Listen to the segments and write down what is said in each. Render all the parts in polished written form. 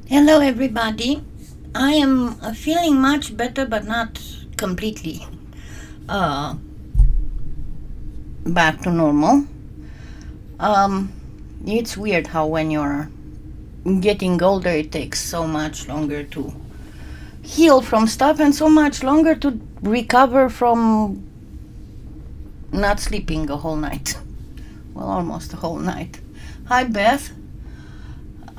Hello, everybody. I am feeling much better, but not completely uh, back to normal. Um, it's weird how when you're getting older, it takes so much longer to heal from stuff and so much longer to recover from not sleeping a whole night. Well, almost a whole night. Hi, Beth.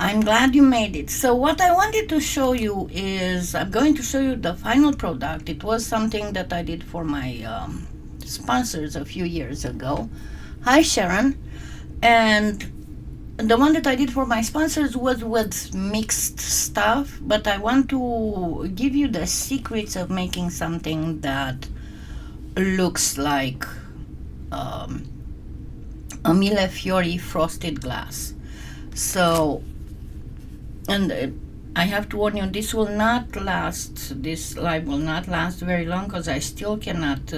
I'm glad you made it. So what I wanted to show you is I'm going to show you the final product. It was something that I did for my sponsors a few years ago. Hi, Sharon. And the one that I did for my sponsors was with mixed stuff, but I want to give you the secrets of making something that looks like um, a Millefiori frosted glass. So, and I have to warn you, this will not last, this live will not last very long because I still cannot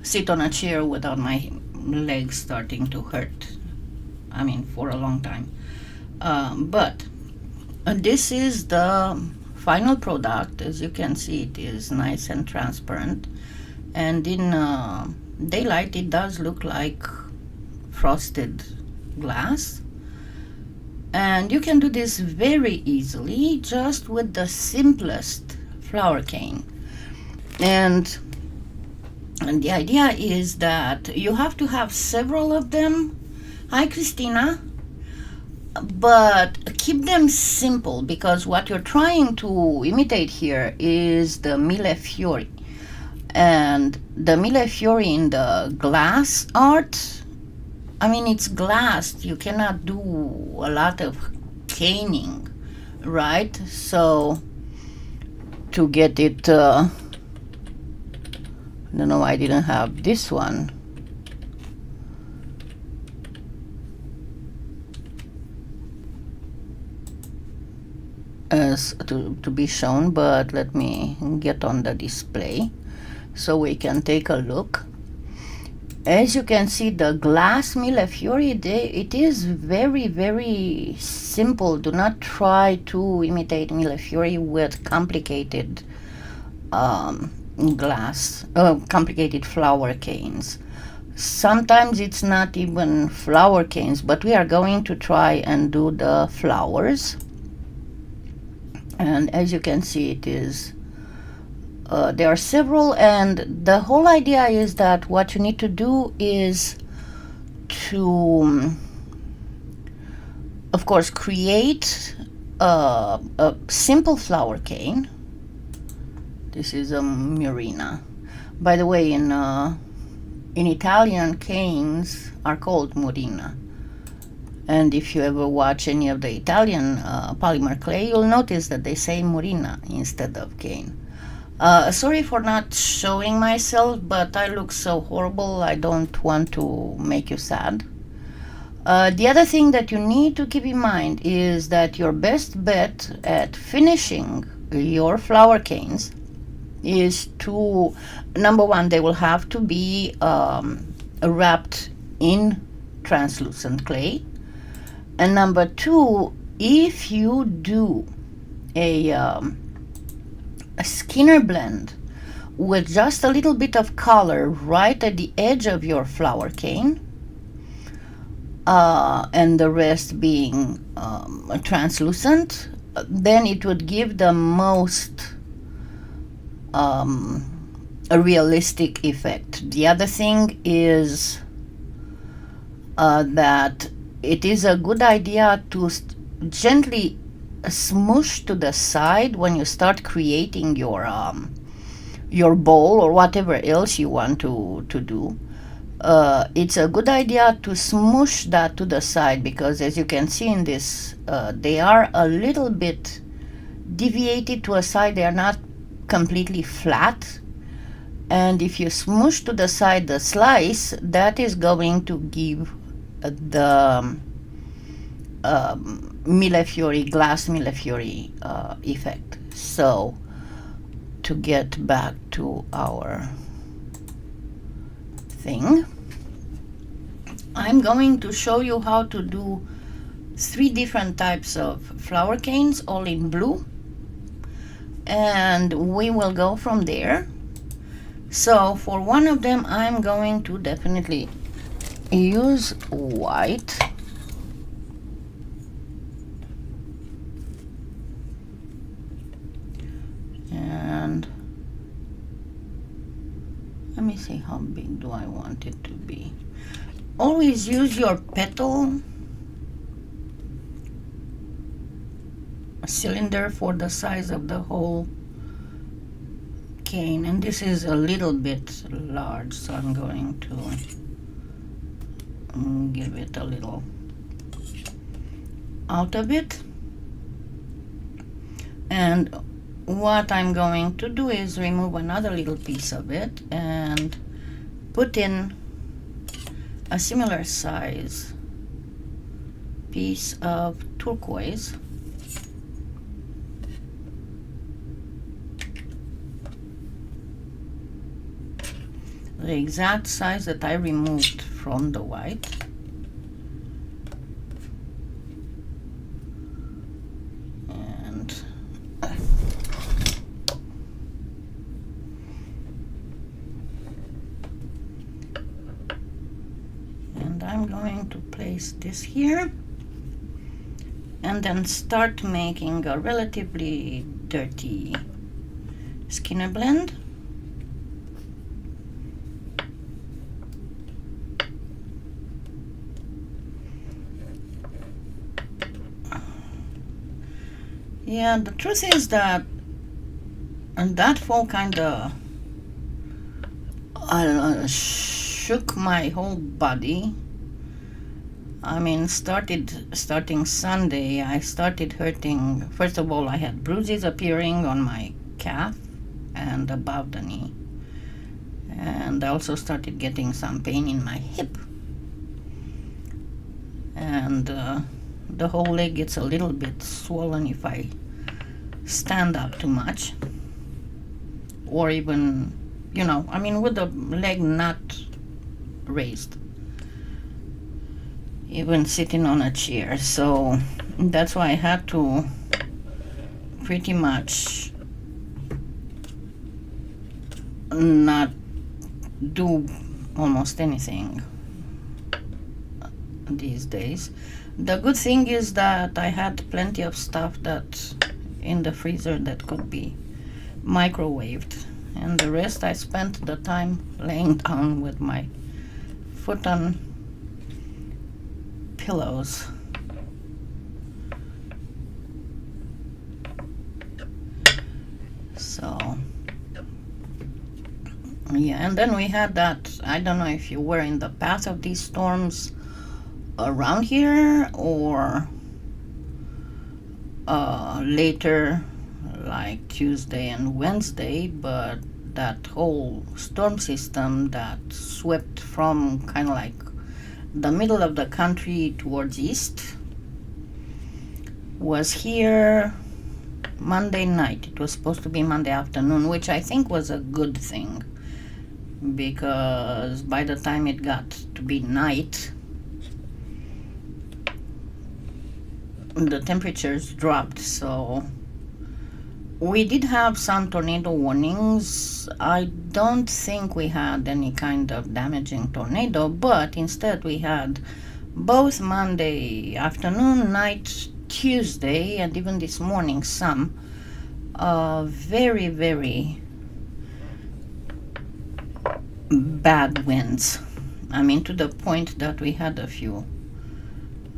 sit on a chair without my legs starting to hurt. I mean, for a long time. But this is the final product. As you can see, it is nice and transparent. And in daylight, it does look like frosted glass. And you can do this very easily just with the simplest flower cane. And the idea is that you have to have several of them. Hi, Christina. But keep them simple because what you're trying to imitate here is the Millefiori. And the Millefiori in the glass art, I mean, it's glass. You cannot do a lot of caning, right? So to get it, I don't know why I didn't have this one. As to be shown, but let me get on the display so we can take a look. As you can see, the glass Millefiori, it is very, very simple. Do not try to imitate Millefiori with complicated complicated flower canes. Sometimes it's not even flower canes, but we are going to try and do the flowers. And as you can see, it is there are several, and the whole idea is that what you need to do is to, of course, create a simple flower cane. This is a Murina. By the way, in Italian, canes are called Murina. And if you ever watch any of the Italian polymer clay, you'll notice that they say Murina instead of cane. Sorry for not showing myself, but I look so horrible. I don't want to make you sad. The other thing that you need to keep in mind is that your best bet at finishing your flower canes is to, number one, they will have to be wrapped in translucent clay. And number two, if you do a Skinner blend with just a little bit of color right at the edge of your flower cane, and the rest being translucent, then it would give the most a realistic effect. The other thing is that it is a good idea to gently smoosh to the side when you start creating your bowl or whatever else you want to do. It's a good idea to smoosh that to the side because, as you can see in this, they are a little bit deviated to a side. They are not completely flat. And if you smoosh to the side the slice, that is going to give the Millefiori, glass Millefiori effect. So to get back to our thing, I'm going to show you how to do 3 different types of flower canes, all in blue, and we will go from there. So for one of them I'm going to definitely use white, and let me see, how big do I want it to be? Always use your petal cylinder for the size of the whole cane, and this is a little bit large, so I'm going to give it a little out of it. And what I'm going to do is remove another little piece of it and put in a similar size piece of turquoise, the exact size that I removed from the white. And I'm going to place this here and then start making a relatively dirty skinner blend. Yeah, the truth is that that fall kind of shook my whole body. I mean, starting Sunday, I started hurting. First of all, I had bruises appearing on my calf and above the knee. And I also started getting some pain in my hip. And the whole leg gets a little bit swollen if I stand up too much. Or even, you know, I mean, with the leg not raised. Even sitting on a chair. So that's why I had to pretty much not do almost anything these days. The good thing is that I had plenty of stuff that in the freezer that could be microwaved, and the rest I spent the time laying down with my foot on pillows. So yeah, and then we had that, I don't know if you were in the path of these storms around here or later, like Tuesday and Wednesday, but that whole storm system that swept from kind of like the middle of the country towards east was here Monday night. It was supposed to be Monday afternoon, which I think was a good thing, because by the time it got to be night, the temperatures dropped. So we did have some tornado warnings. I don't think we had any kind of damaging tornado, but instead we had both Monday afternoon, night, Tuesday, and even this morning some very, very bad winds. I mean, to the point that we had a few,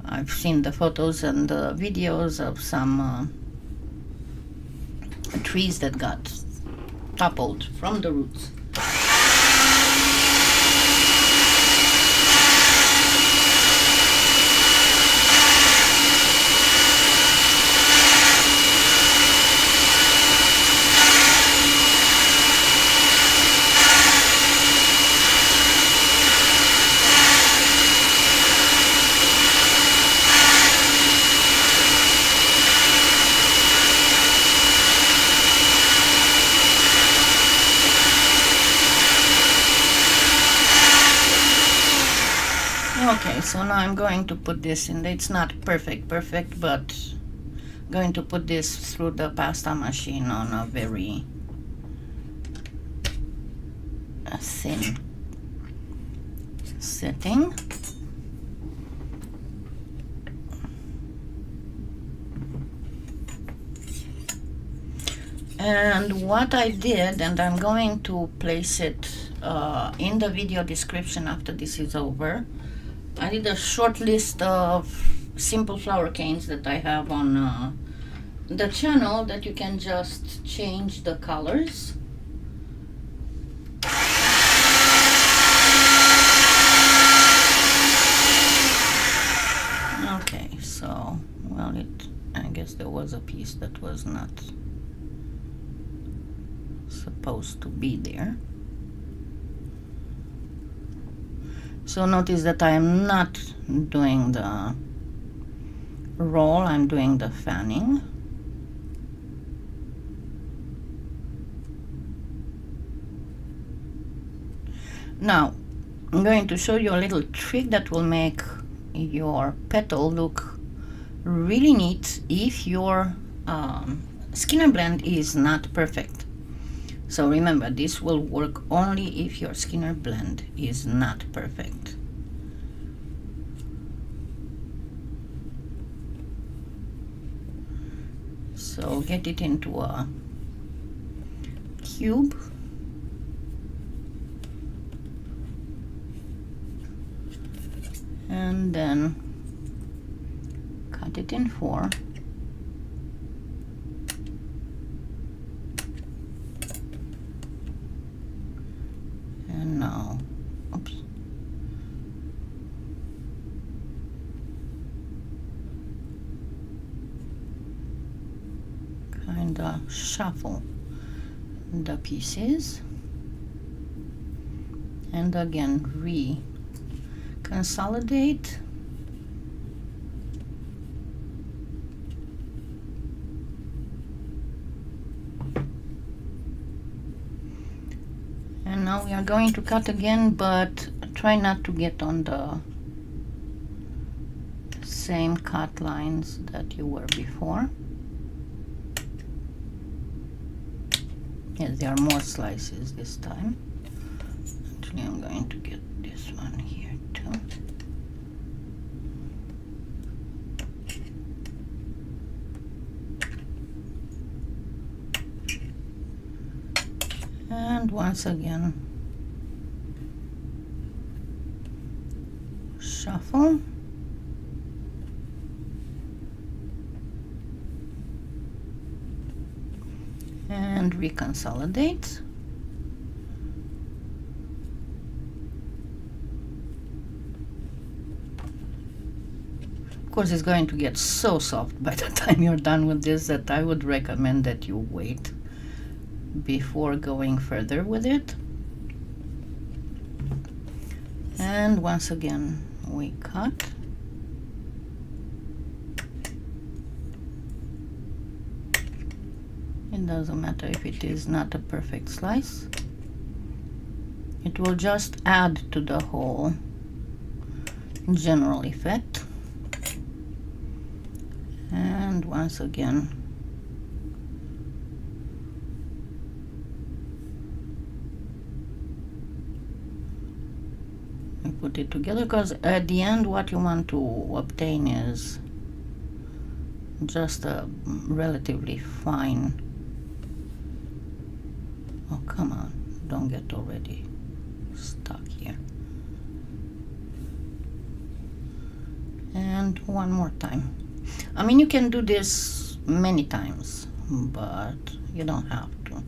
I've seen the photos and the videos of some trees that got toppled from the roots. Okay, so now I'm going to put this in. It's not perfect, but going to put this through the pasta machine on a very thin setting. And what I did, and I'm going to place it in the video description after this is over, I did a short list of simple flower canes that I have on the channel that you can just change the colors. Okay, so, well, I guess there was a piece that was not supposed to be there. So notice that I am not doing the roll, I'm doing the fanning. Now, I'm going to show you a little trick that will make your petal look really neat if your Skinner blend is not perfect. So remember, this will work only if your Skinner blend is not perfect. So get it into a cube. And then cut it in 4. And now, oops. Kinda shuffle the pieces. And again, consolidate. And now we are going to cut again, but try not to get on the same cut lines that you were before. Yes, there are more slices this time. Actually, I'm going to get this one here too. And once again, shuffle. And reconsolidate. Of course, it's going to get so soft by the time you're done with this that I would recommend that you wait before going further with it. And once again, we cut. It doesn't matter if it is not a perfect slice. It will just add to the whole general effect. And once again, we put it together, because at the end what you want to obtain is just a relatively fine. Oh, come on, don't get already stuck here. And one more time. I mean, you can do this many times, but you don't have to.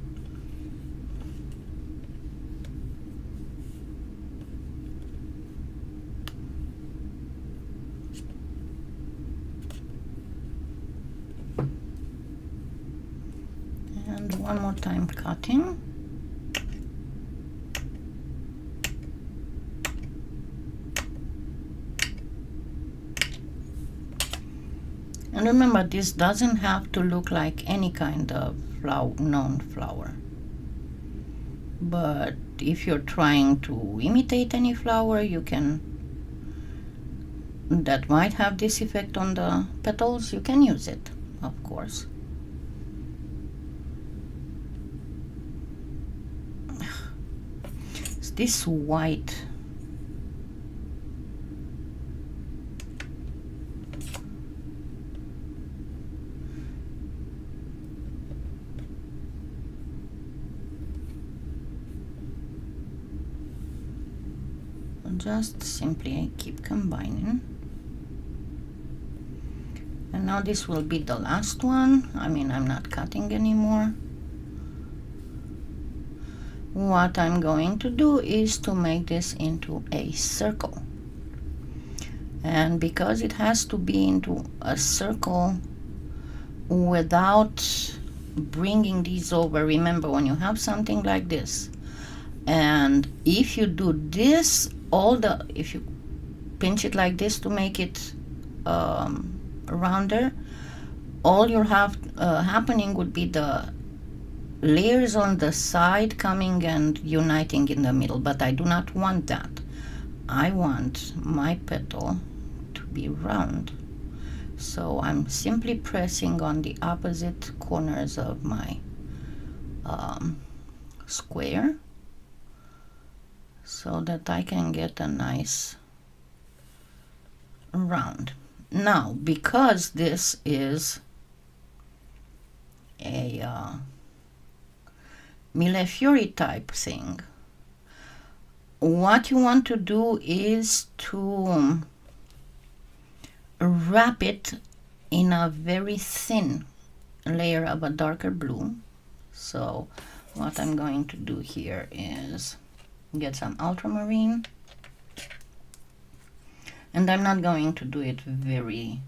And one more time cutting. And remember, this doesn't have to look like any kind of known flower. But if you're trying to imitate any flower, you can that might have this effect on the petals, you can use it, of course. It's this white. Just simply keep combining. And now this will be the last one. I mean, I'm not cutting anymore. What I'm going to do is to make this into a circle. And because it has to be into a circle without bringing these over, remember when you have something like this, and if you do this, if you pinch it like this to make it rounder, all you'll have happening would be the layers on the side coming and uniting in the middle, but I do not want that. I want my petal to be round. So I'm simply pressing on the opposite corners of my square so that I can get a nice round. Now, because this is a millefiori type thing, what you want to do is to wrap it in a very thin layer of a darker blue. So what I'm going to do here is get some ultramarine, and I'm not going to do it very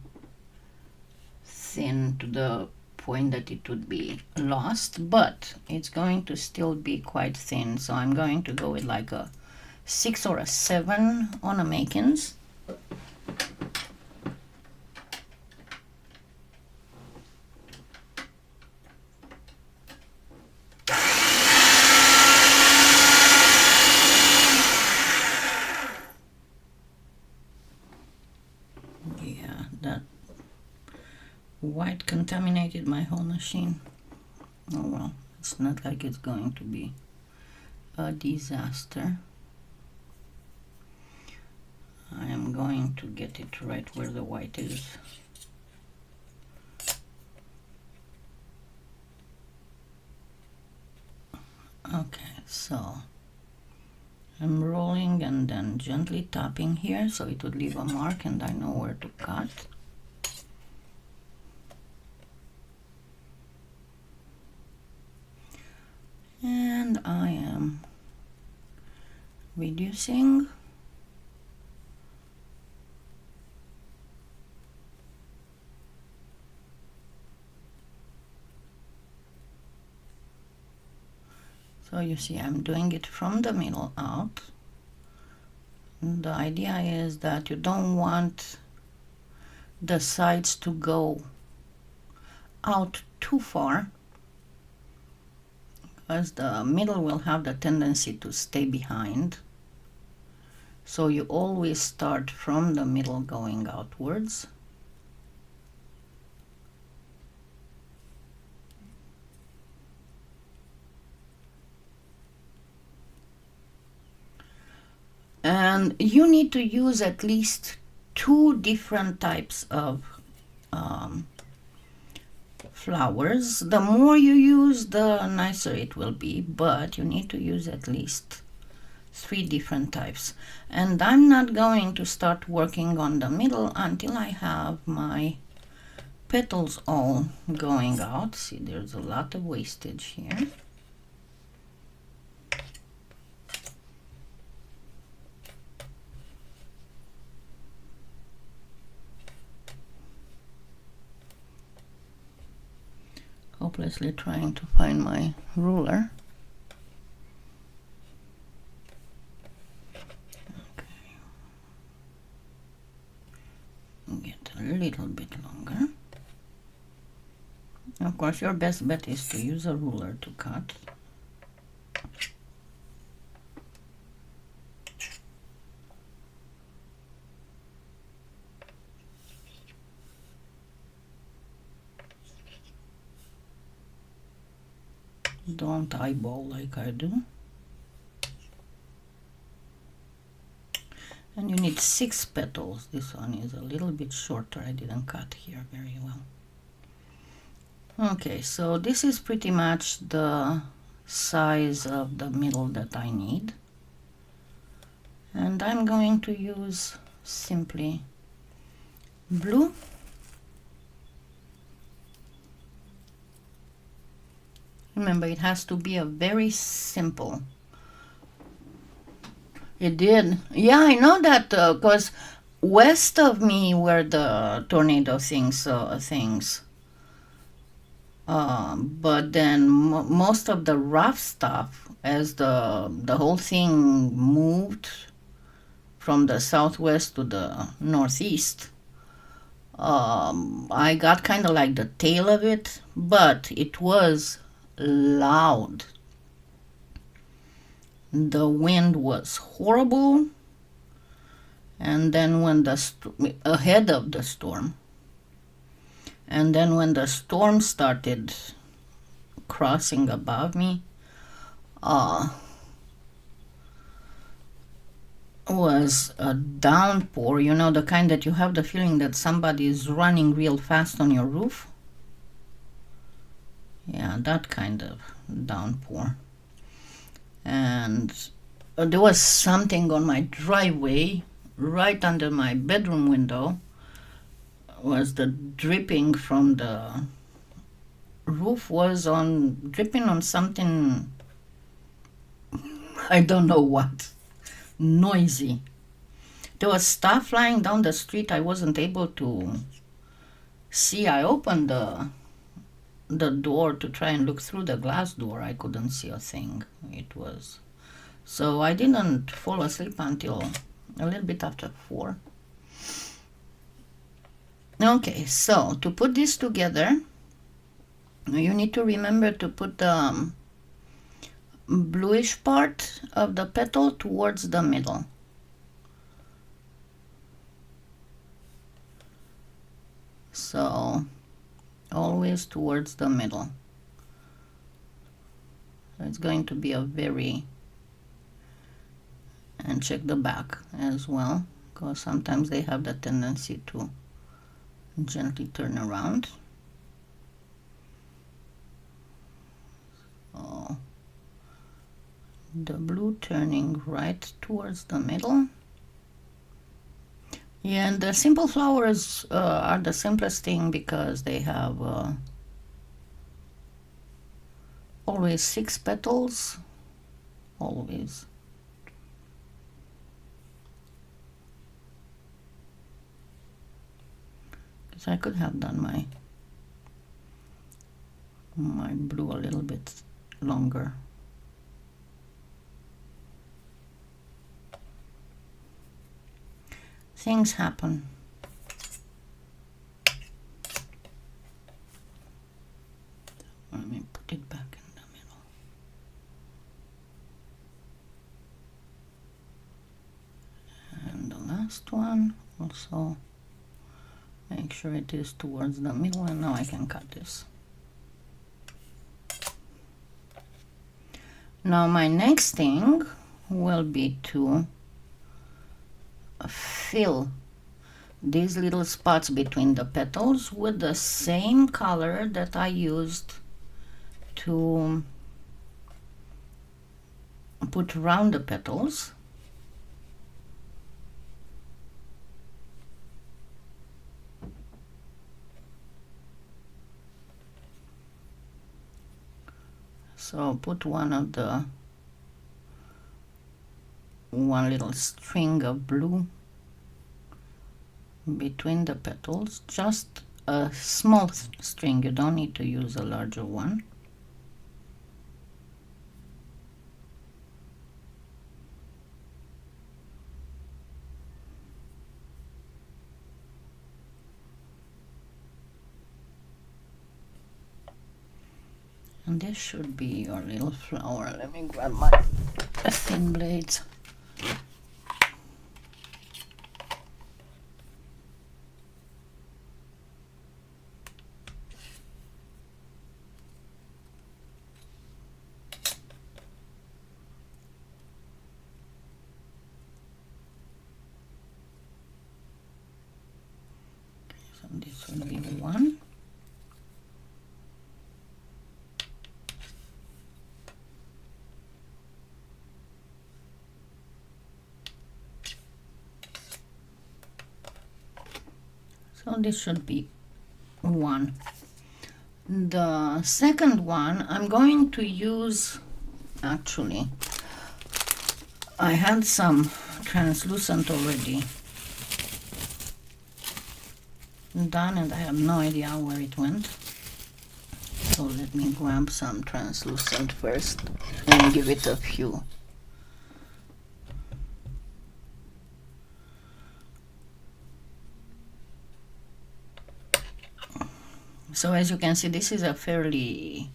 thin to the point that it would be lost, but it's going to still be quite thin. So I'm going to go with like a 6 or a 7 on a Makins. Yeah, that white contaminated my whole machine. Oh well, it's not like it's going to be a disaster. I am going to get it right where the white is. Okay, so I'm rolling and then gently tapping here so it would leave a mark and I know where to cut. And I am reducing. So you see I'm doing it from the middle out. And the idea is that you don't want the sides to go out too far, because the middle will have the tendency to stay behind. So you always start from the middle going outwards. And you need to use at least 2 different types of flowers. The more you use, the nicer it will be, but you need to use at least 3 different types. And I'm not going to start working on the middle until I have my petals all going out. See, there's a lot of wastage here. Hopelessly trying to find my ruler. Okay. Get a little bit longer. Of course, your best bet is to use a ruler to cut. Don't eyeball like I do. And you need 6 petals. This one is a little bit shorter. I didn't cut here very well. Okay, so this is pretty much the size of the middle that I need. And I'm going to use simply blue. Remember, it has to be a very simple. It did. Yeah, I know that because west of me were the tornado things. But then most of the rough stuff, as the whole thing moved from the southwest to the northeast, I got kind of like the tail of it, but it was loud. The wind was horrible, and then when ahead of the storm, and then when the storm started crossing above me, was a downpour, you know, the kind that you have the feeling that somebody is running real fast on your roof. Yeah, that kind of downpour. And there was something on my driveway right under my bedroom window. Was the dripping from the roof was on dripping on something, I don't know what, noisy. There was stuff flying down the street I wasn't able to see. I opened the door to try and look through the glass door. I couldn't see a thing. It was so I didn't fall asleep until a little bit after 4. Okay, so to put this together, you need to remember to put the bluish part of the petal towards the middle. So always towards the middle. It's going to be a very, and check the back as well, because sometimes they have the tendency to gently turn around. So the blue turning right towards the middle. Yeah, and the simple flowers are the simplest thing because they have always 6 petals, always. Because I could have done my blue a little bit longer. Things happen. Let me put it back in the middle. And the last one also, make sure it is towards the middle, and now I can cut this. Now my next thing will be to fill these little spots between the petals with the same color that I used to put around the petals. So put one little string of blue between the petals, just a small string, you don't need to use a larger one. And this should be your little flower. Let me grab my thin blades. this will be 1. So this should be 1. The second one I'm going to use, actually I had some translucent already done and I have no idea where it went. So let me grab some translucent first and give it a few. So as you can see, this is a fairly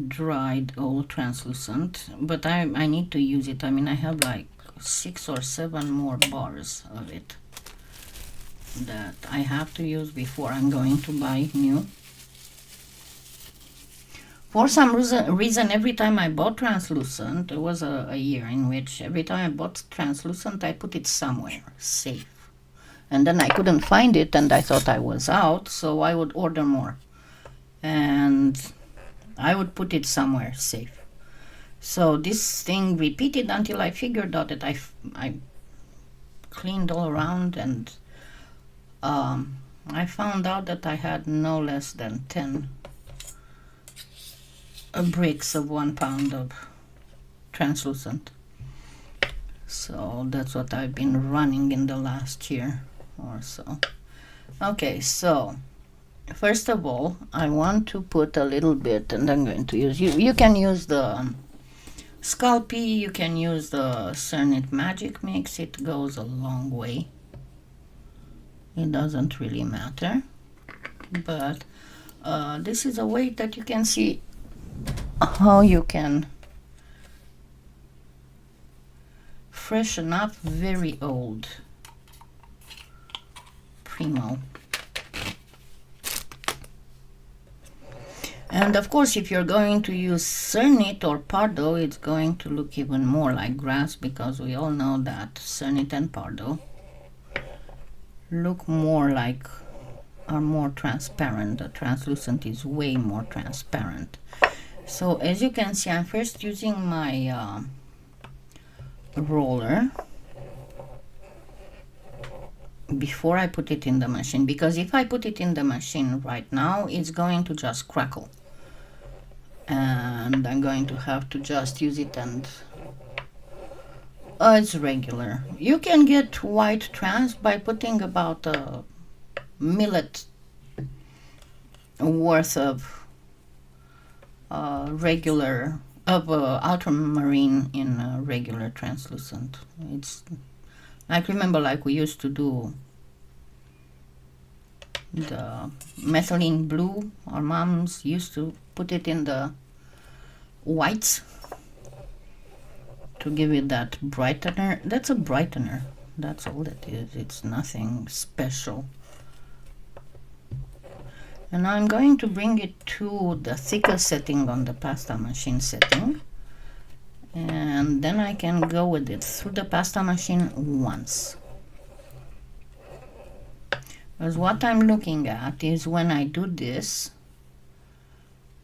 dried old translucent, but I need to use it. I mean, I have like 6 or 7 more bars of it that I have to use before I'm going to buy new. For some reason every time I bought translucent, there was a year in which every time I bought translucent I put it somewhere safe, and then I couldn't find it and I thought I was out, so I would order more and I would put it somewhere safe. So this thing repeated until I figured out that I cleaned all around, and I found out that I had no less than 10 bricks of 1 pound of translucent. So that's what I've been running in the last year or so. Okay, so first of all I want to put a little bit, and I'm going to use, you can use the Sculpey, you can use the Cernit Magic Mix, it goes a long way. It doesn't really matter, but this is a way that you can see how you can freshen up very old Primo. And of course, if you're going to use Cernit or Pardo, it's going to look even more like grass, because we all know that Cernit and Pardo look more like, are more transparent. The translucent is way more transparent. So as you can see, I'm first using my roller before I put it in the machine, because if I put it in the machine right now, it's going to just crackle and I'm going to have to just use it, and it's regular. You can get white trans by putting about a millet worth of regular ultramarine in regular translucent. It's like, remember, like we used to do the methylene blue, our moms used to put it in the whites to give it that brightener. That's a brightener, that's all it is, it's nothing special. And now I'm going to bring it to the thicker setting on the pasta machine setting, and then I can go with it through the pasta machine once. Because what I'm looking at is, when I do this,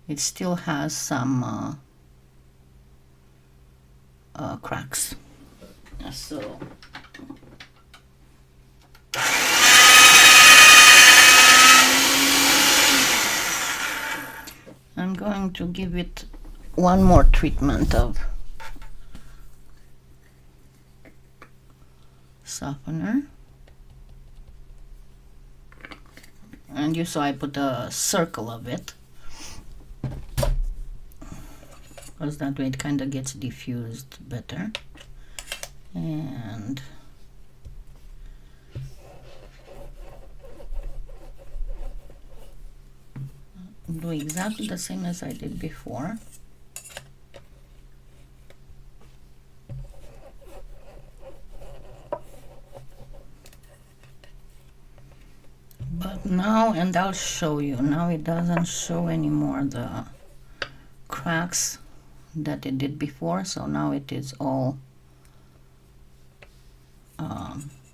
it still has some cracks. So I'm going to give it one more treatment of softener. And you saw I put a circle of it, because that way it kind of gets diffused better. And do exactly the same as I did before. But now, and I'll show you, now it doesn't show anymore the cracks that it did before, so now it is all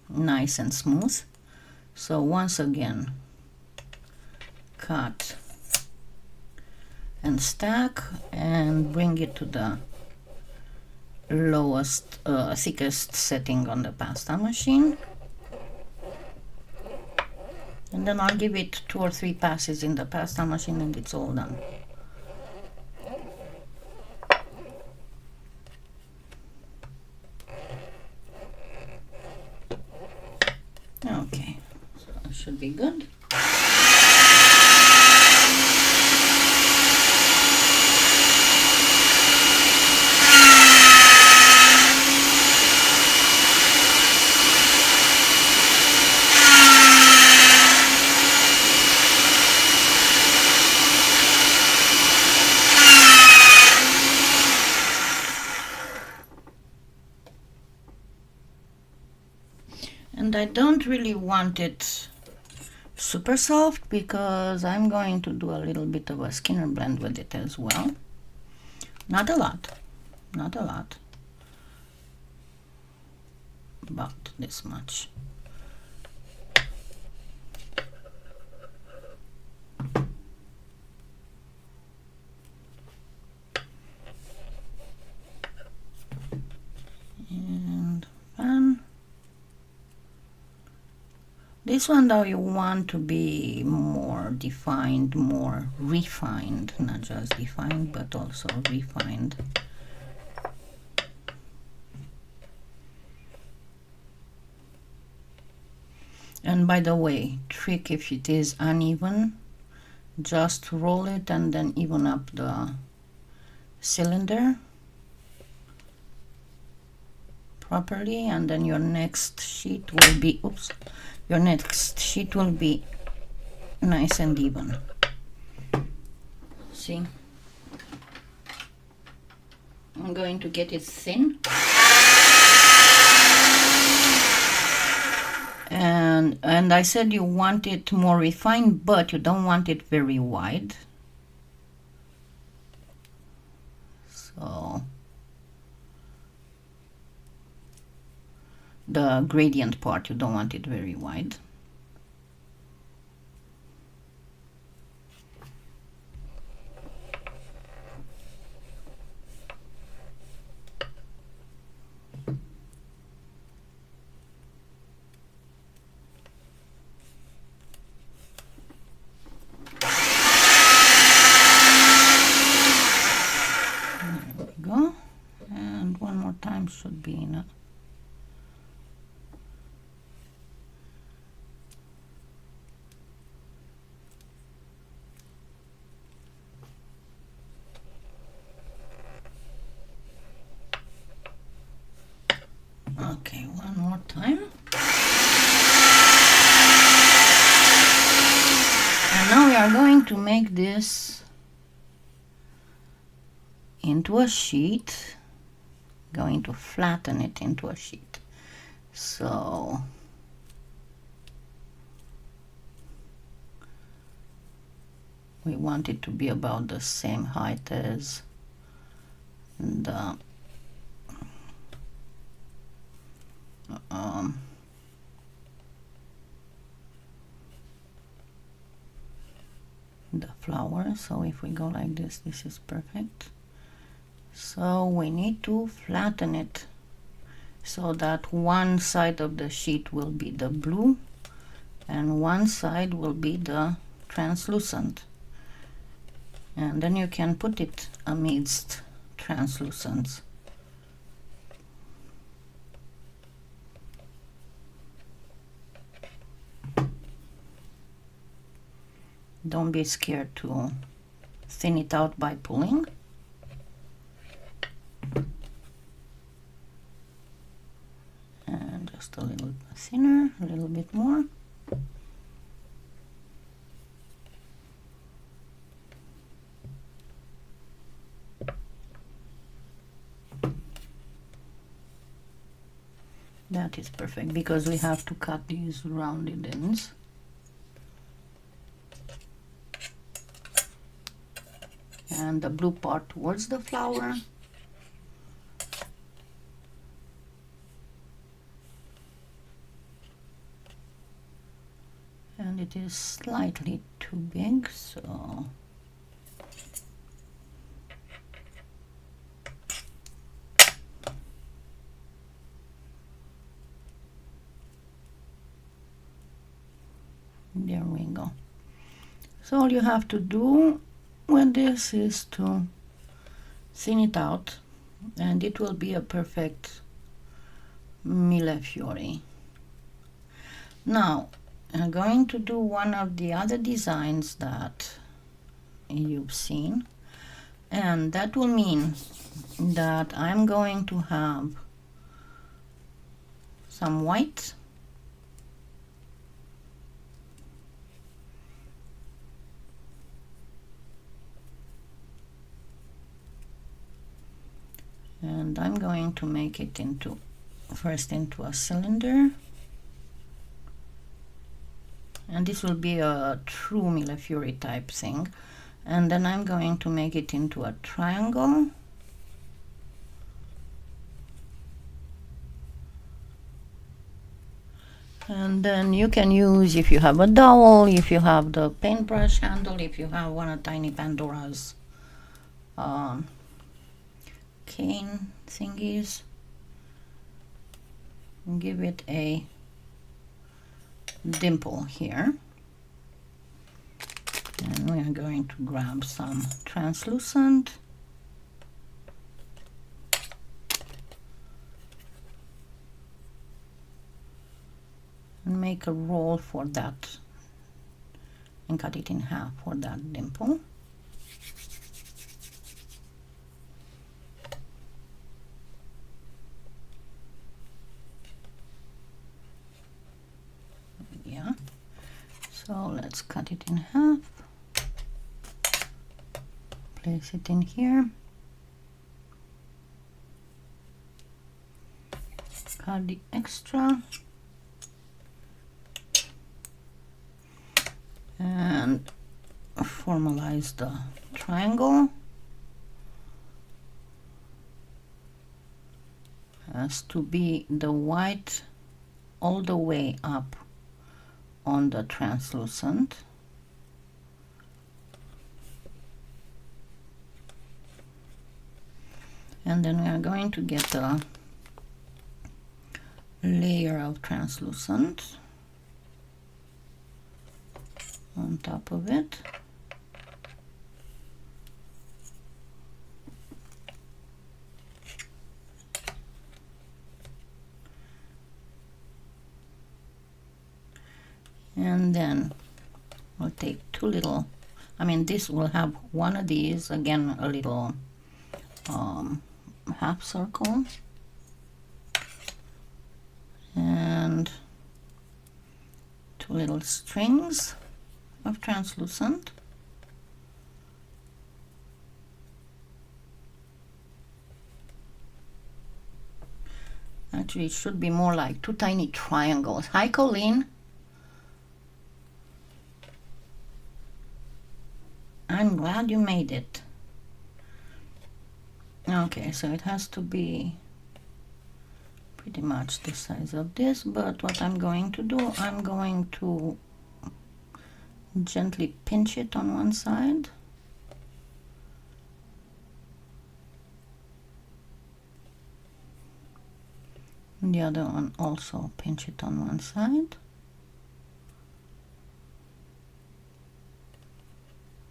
nice and smooth. So once again, cut and stack and bring it to the lowest, thickest setting on the pasta machine. And then I'll give it 2 or 3 passes in the pasta machine and it's all done. Okay, so it should be good. And I don't really want it super soft because I'm going to do a little bit of a Skinner blend with it as well. Not a lot, not a lot, about this much. And fan. This one though you want to be more defined, more refined, not just defined but also refined. And by the way, trick if it is uneven, just roll it and then even up the cylinder properly, and then your next sheet will be, oops, your next sheet will be nice and even. See? I'm going to get it thin. And I said you want it more refined, but you don't want it very wide. So the gradient part, you don't want it very wide. There we go. And one more time should be enough. Okay, one more time. And now we are going to make this into a sheet, going to flatten it into a sheet. So we want it to be about the same height as the flower. So if we go like this, this is perfect. So we need to flatten it so that one side of the sheet will be the blue and one side will be the translucent, and then you can put it amidst translucents. Don't be scared to thin it out by pulling. And just a little thinner, a little bit more. That is perfect because we have to cut these rounded ends. And the blue part towards the flower. and it is slightly too big, so there we go. So all you have to do with this is to thin it out, and it will be a perfect millefiori. Now I'm going to do one of the other designs that you've seen, and that will mean that I'm going to have some white, and I'm going to make it first into a cylinder, and this will be a true millefiori type thing, and then I'm going to make it into a triangle, and then you can use, if you have a dowel, if you have the paintbrush handle, if you have one of tiny Pandora's cane thingies, give it a dimple here, and we are going to grab some translucent and make a roll for that and cut it in half for that dimple. Yeah, so let's cut it in half, place it in here, cut the extra, and formalize the triangle. Has to be the white all the way up on the translucent, and then we are going to get a layer of translucent on top of it, and then I'll take two little, this will have one of these, again a little half circle, and two little strings of translucent, actually it should be more like two tiny triangles. Hi Colleen, I'm glad you made it. Okay, so it has to be pretty much the size of this, but what I'm going to do, I'm going to gently pinch it on one side, and the other one also pinch it on one side,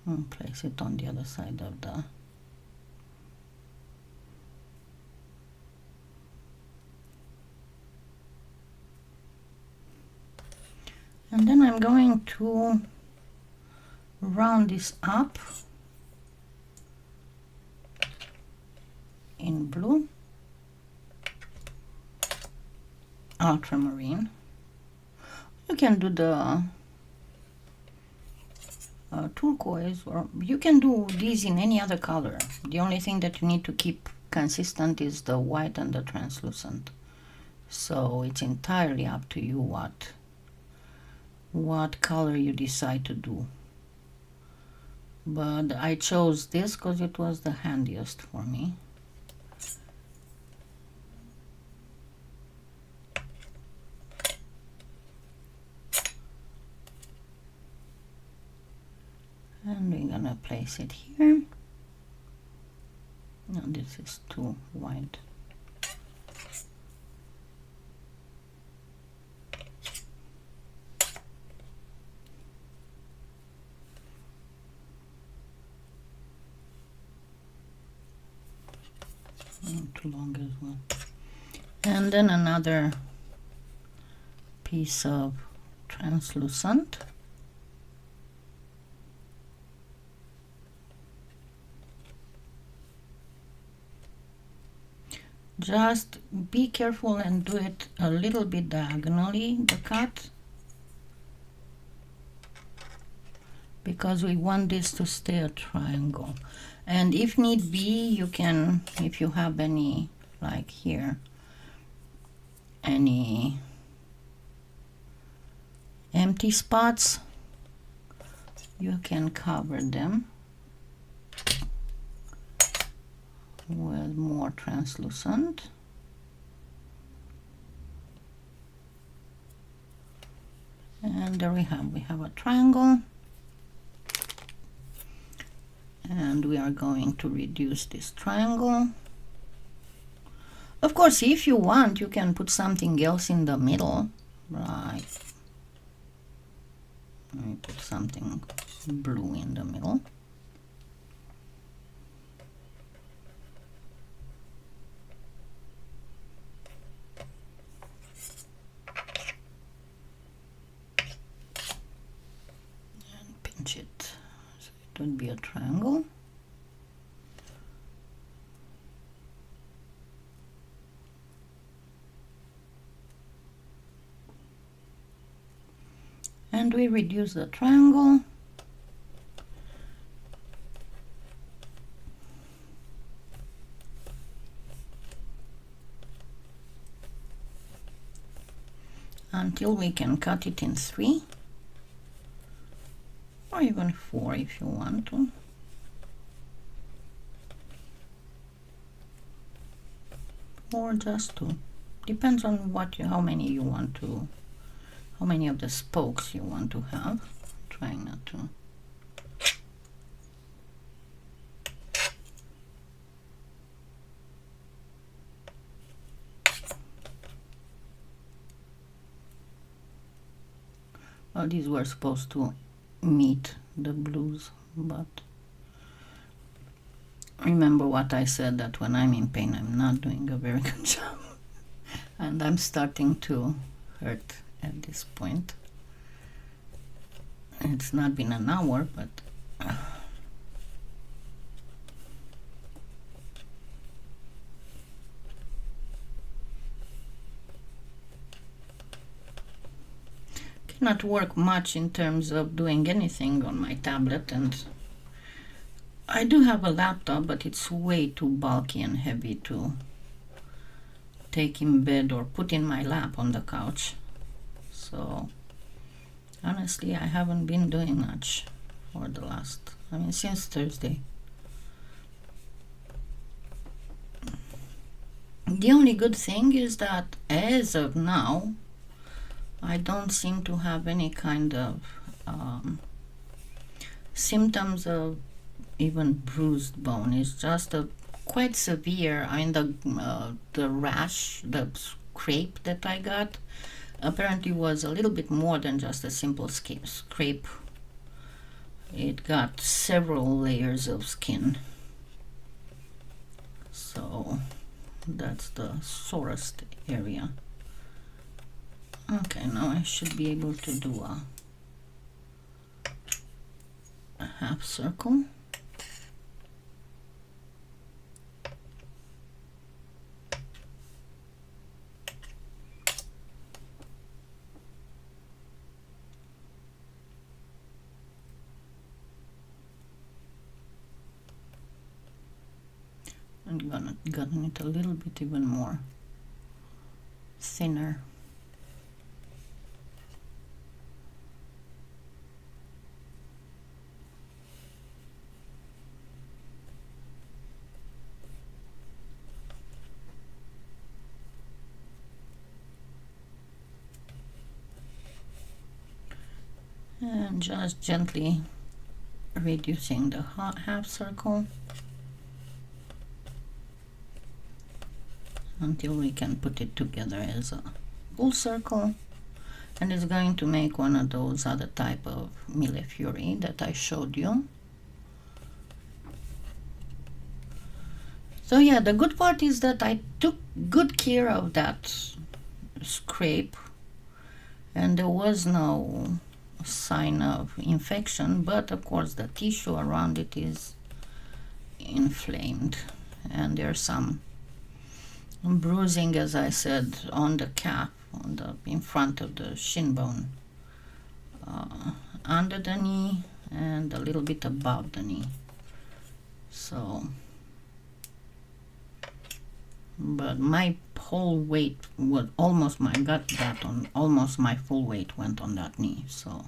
and place it on the other side of the and then I'm going to round this up in blue, ultramarine. You can do the turquoise, or you can do these in any other color. The only thing that you need to keep consistent is the white and the translucent. So it's entirely up to you what color you decide to do. But I chose this because it was the handiest for me. gonna place it here. No, this is too wide. Too long as well. And then another piece of translucent. Just be careful and do it a little bit diagonally, the cut, because we want this to stay a triangle. And if need be, you can, if you have any, like here, any empty spots, you can cover them with more translucent. And there we have a triangle. And we are going to reduce this triangle. Of course, if you want, you can put something else in the middle. Right. Let me put something blue in the middle. And pinch it so it would be a triangle. And we reduce the triangle. Until we can cut it in 3 or even 4 if you want to. Or just 2. Depends on how many you want to, how many of the spokes you want to have. Trying not to. Well, these were supposed to meet the blues, but remember what I said, that when I'm in pain, I'm not doing a very good job. And I'm starting to hurt at this point. It's not been an hour, but cannot work much in terms of doing anything on my tablet, and I do have a laptop, but it's way too bulky and heavy to take in bed or put in my lap on the couch. So honestly, I haven't been doing much for the last, since Thursday. The only good thing is that as of now, I don't seem to have any kind of symptoms of even bruised bone. It's just a quite severe. The rash, the scrape that I got, apparently was a little bit more than just a simple scrape. It got several layers of skin. So that's the sorest area. Okay, now I should be able to do a half circle. I'm gotten it a little bit even more thinner. And just gently reducing the half circle until we can put it together as a full circle, and it's going to make one of those other type of millefiori that I showed you. So yeah, the good part is that I took good care of that scrape and there was no sign of infection, but of course the tissue around it is inflamed and there's some bruising, as I said, on the calf, on the in front of the shin bone, under the knee and a little bit above the knee. So, but my whole weight was almost my gut that on almost my full weight went on that knee. So,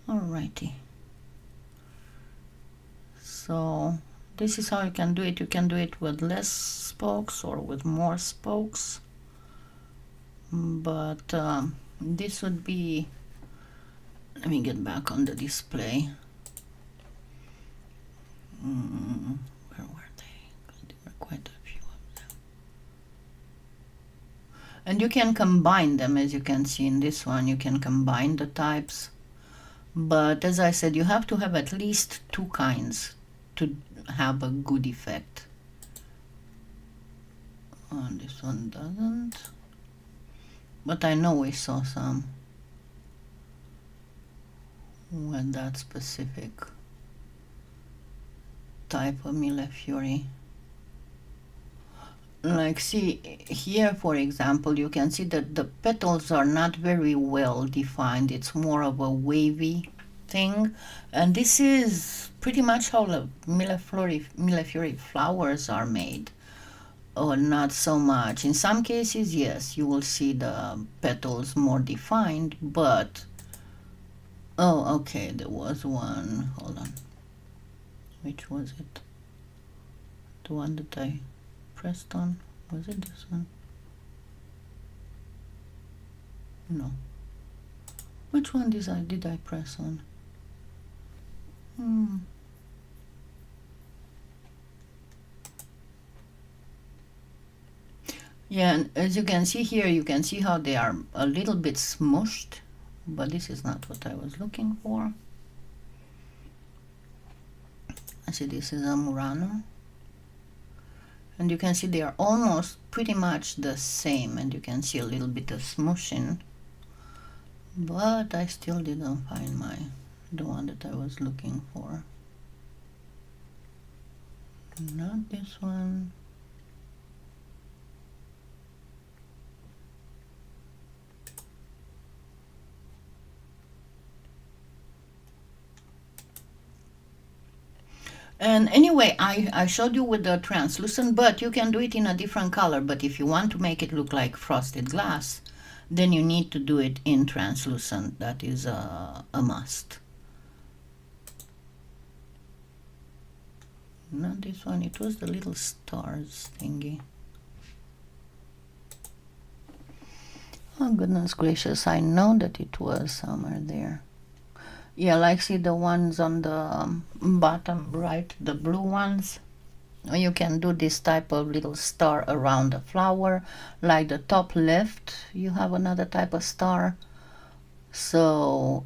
alrighty. So this is how you can do it. You can do it with less spokes or with more spokes, but this would be, let me get back on the display. Where were they? There were quite a few of them. And you can combine them, as you can see in this one. You can combine the types, but as I said, you have to have at least two kinds to have a good effect. This one doesn't, but I know we saw some with that specific type of millefiori. Like, see here, for example, you can see that the petals are not very well defined. It's more of a wavy thing, and this is pretty much how the millefiori flowers are made, or not so much. In some cases, yes, you will see the petals more defined, but oh, okay, there was one, hold on, which was it? The one that I pressed on, was it this one? No, which one did I press on? Yeah, and as you can see here, you can see how they are a little bit smushed, but this is not what I was looking for. I see this is a Murano, and you can see they are almost pretty much the same, and you can see a little bit of smushing, but I still didn't find the one that I was looking for. Not this one. And anyway, I showed you with the translucent, but you can do it in a different color. But if you want to make it look like frosted glass, then you need to do it in translucent. That is a must. Not this one, it was the little stars thingy. Oh goodness gracious, I know that it was somewhere there. Yeah, like see the ones on the bottom right, the blue ones. You can do this type of little star around the flower. Like the top left, you have another type of star. So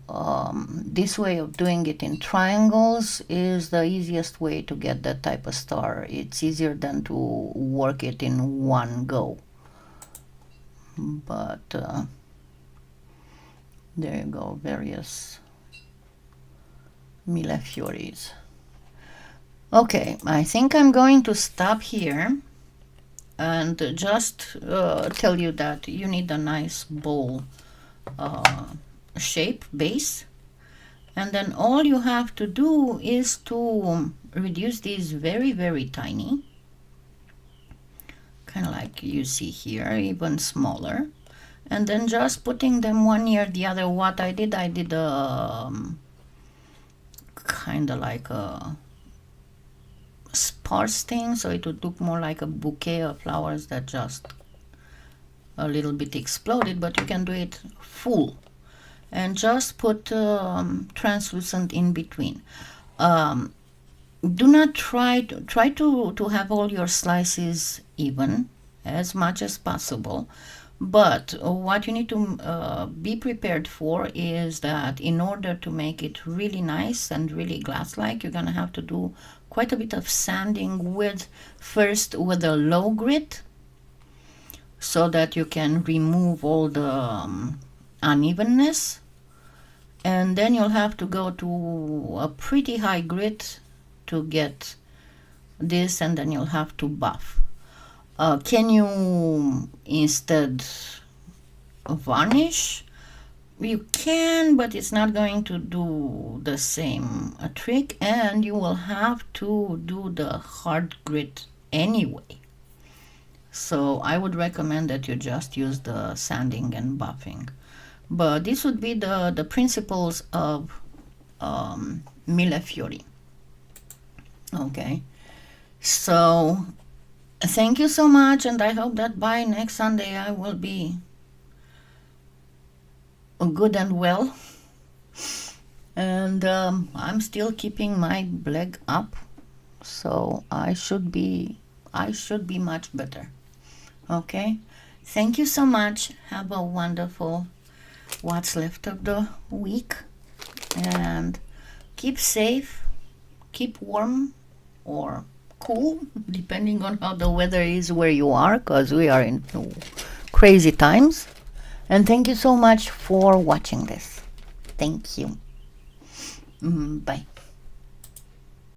this way of doing it in triangles is the easiest way to get that type of star. It's easier than to work it in one go. But there you go, various millefioris. Okay, I think I'm going to stop here and just tell you that you need a nice bowl shape base, and then all you have to do is to reduce these very, very tiny, kind of like you see here, even smaller, and then just putting them one near the other. What I did kind of like a sparse thing, so it would look more like a bouquet of flowers that just a little bit exploded, but you can do it full. and just put translucent in between. Um, do not try to have all your slices even as much as possible. But what you need to be prepared for is that in order to make it really nice and really glass-like, you're gonna have to do quite a bit of sanding first with a low grit, so that you can remove all the unevenness, and then you'll have to go to a pretty high grit to get this, and then you'll have to buff. Can you instead varnish? You can, but it's not going to do the same trick, and you will have to do the hard grit anyway. So I would recommend that you just use the sanding and buffing. But this would be the principles of Mille Fiori. Okay, so thank you so much, and I hope that by next Sunday I will be good and well. And I'm still keeping my leg up, so I should be much better. Okay, thank you so much. Have a wonderful what's left of the week, and keep safe, keep warm or cool, depending on how the weather is where you are, because we are in crazy times. And thank you so much for watching this. Thank you. Bye.